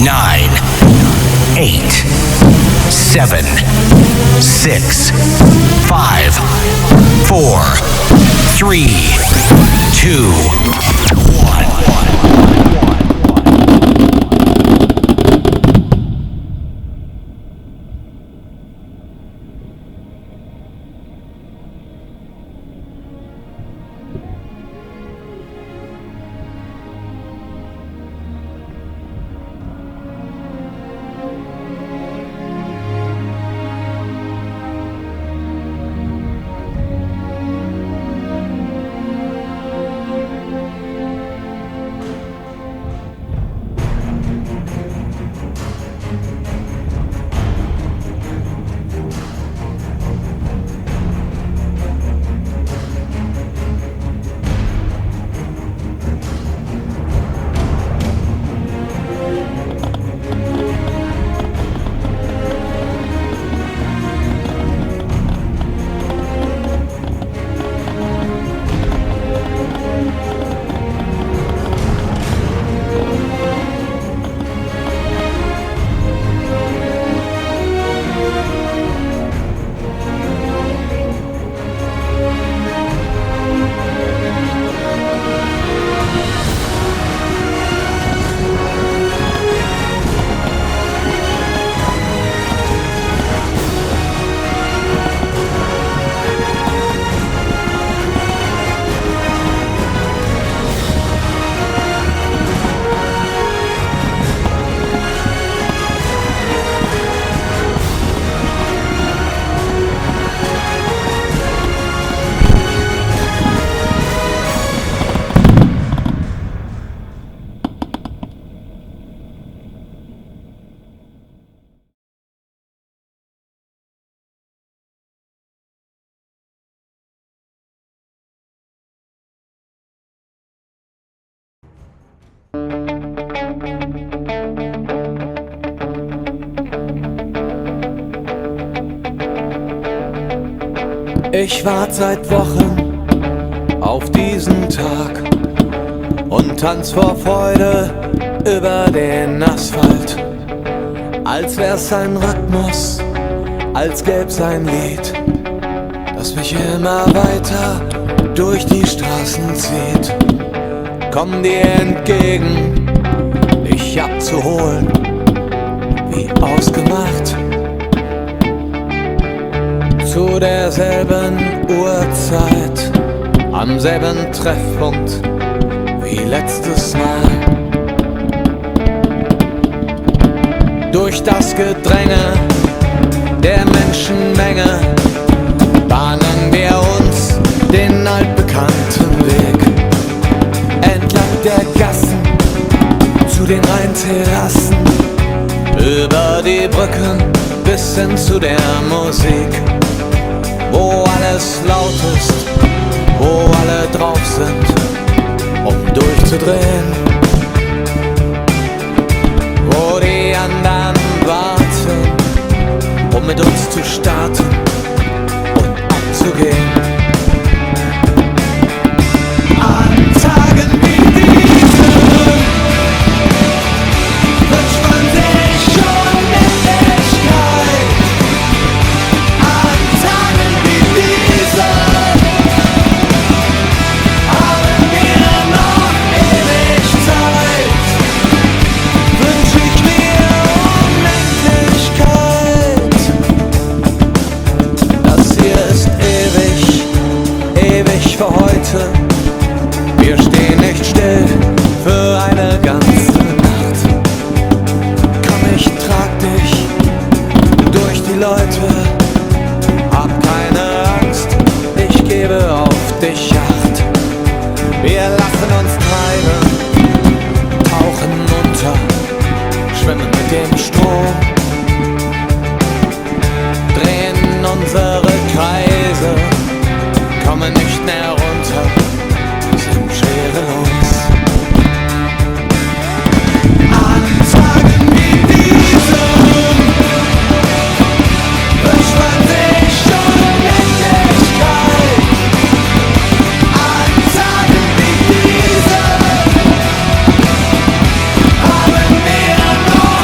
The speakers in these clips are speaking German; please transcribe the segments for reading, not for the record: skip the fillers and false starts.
9, 8, 7, 6, 5, 4, 3, 2, 1. Ich wart seit Wochen auf diesen Tag und tanz vor Freude über den Asphalt. Als wär's ein Rhythmus, als gäb's ein Lied, das mich immer weiter durch die Straßen zieht. Komm dir entgegen, dich abzuholen, wie ausgemacht. Zu derselben Uhrzeit, am selben Treffpunkt wie letztes Mal. Durch das Gedränge der Menschenmenge bahnen wir uns den altbekannten Weg. Entlang der Gassen zu den Rheinterrassen, über die Brücken bis hin zu der Musik. Wo alles laut ist, wo alle drauf sind, um durchzudrehen. Wo die anderen warten, um mit uns zu starten und abzugehen. An Tagen wie diesen wünscht man sich Unendlichkeit. An Tagen wie diesen haben wir noch ewig Zeit. Wünsch ich mir Unendlichkeit. Das hier ist ewig, ewig für heute. Wir stehen nicht still für eine ganze Nacht. Komm, ich trag dich durch die Leute. Hab keine Angst, ich gebe auf dich Acht. Wir lassen uns treiben, tauchen unter, schwimmen mit dem Strom, drehen unsere Kreise, kommen nicht mehr runter, sind schwerelos. An Tagen wie diesen wünscht man sich Unendlichkeit. An Tagen wie diesen haben wir noch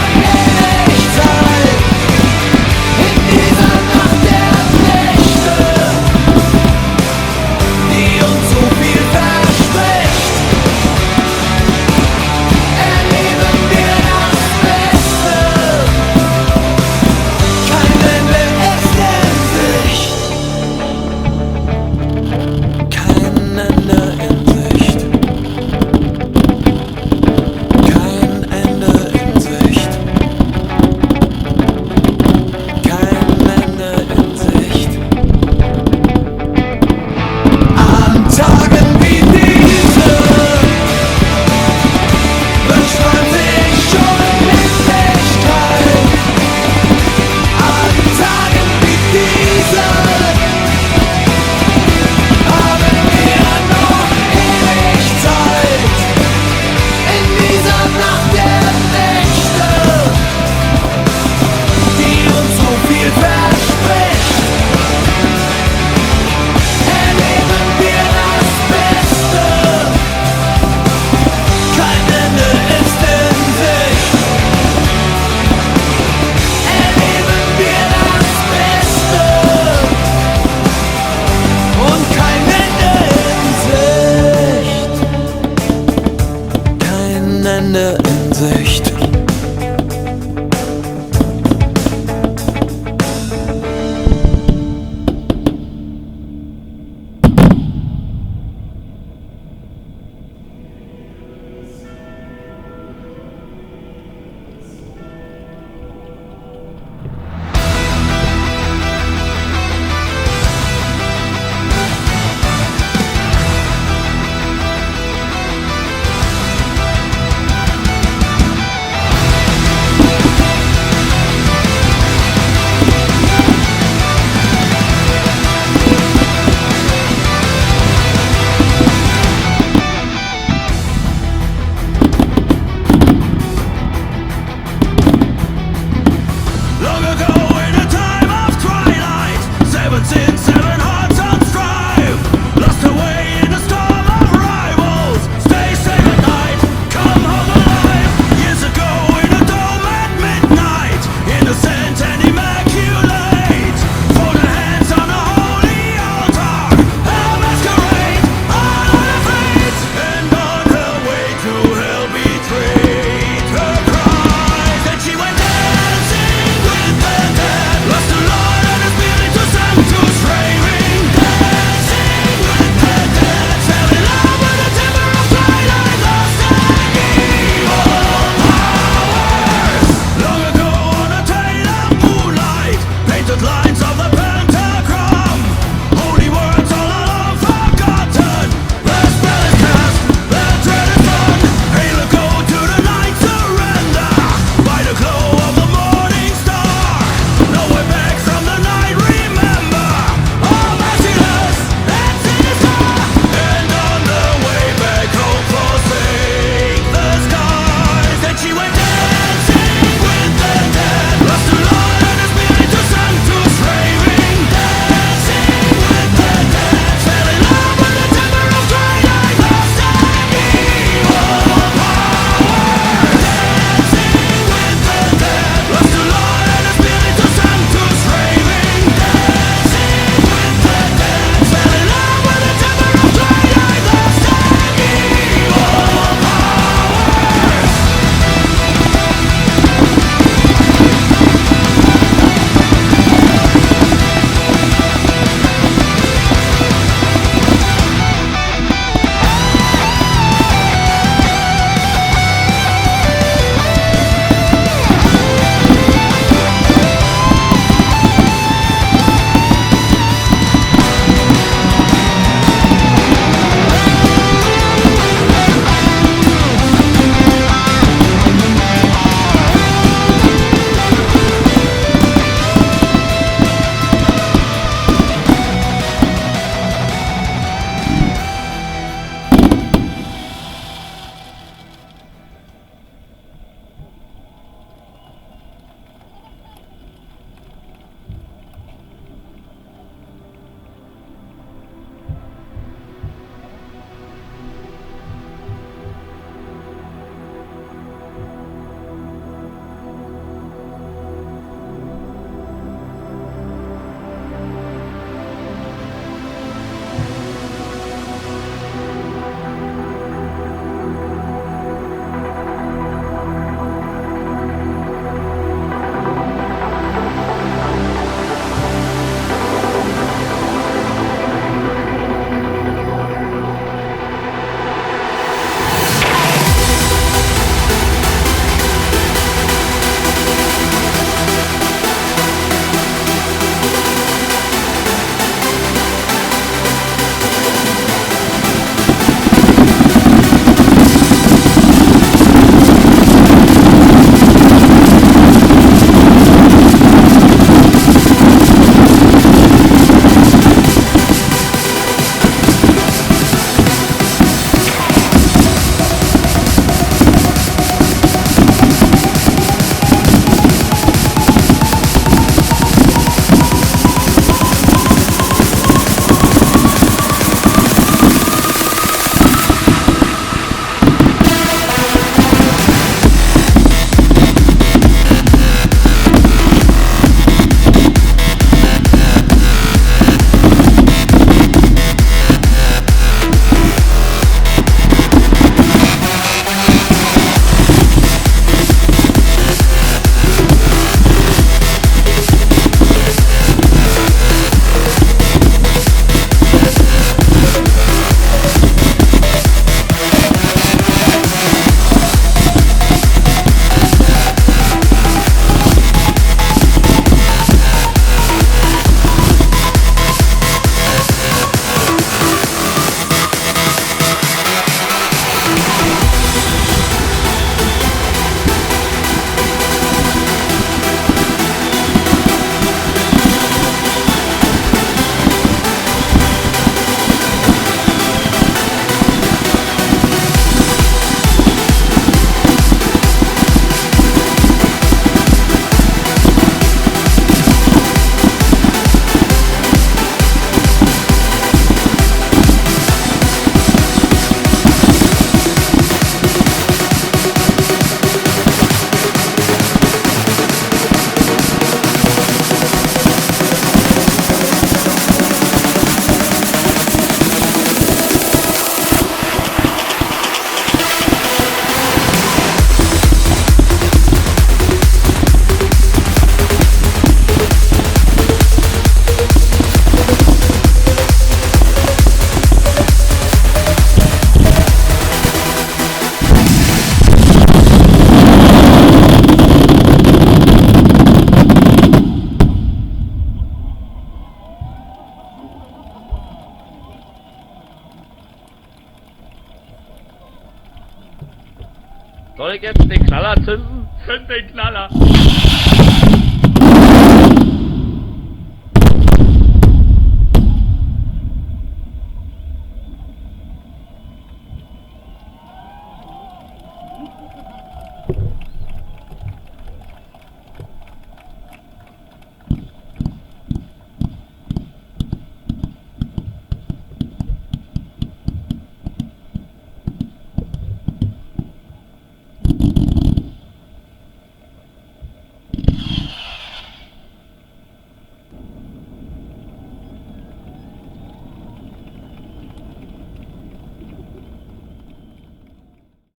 Soll ich jetzt den Knaller zünden? Zünd den Knaller!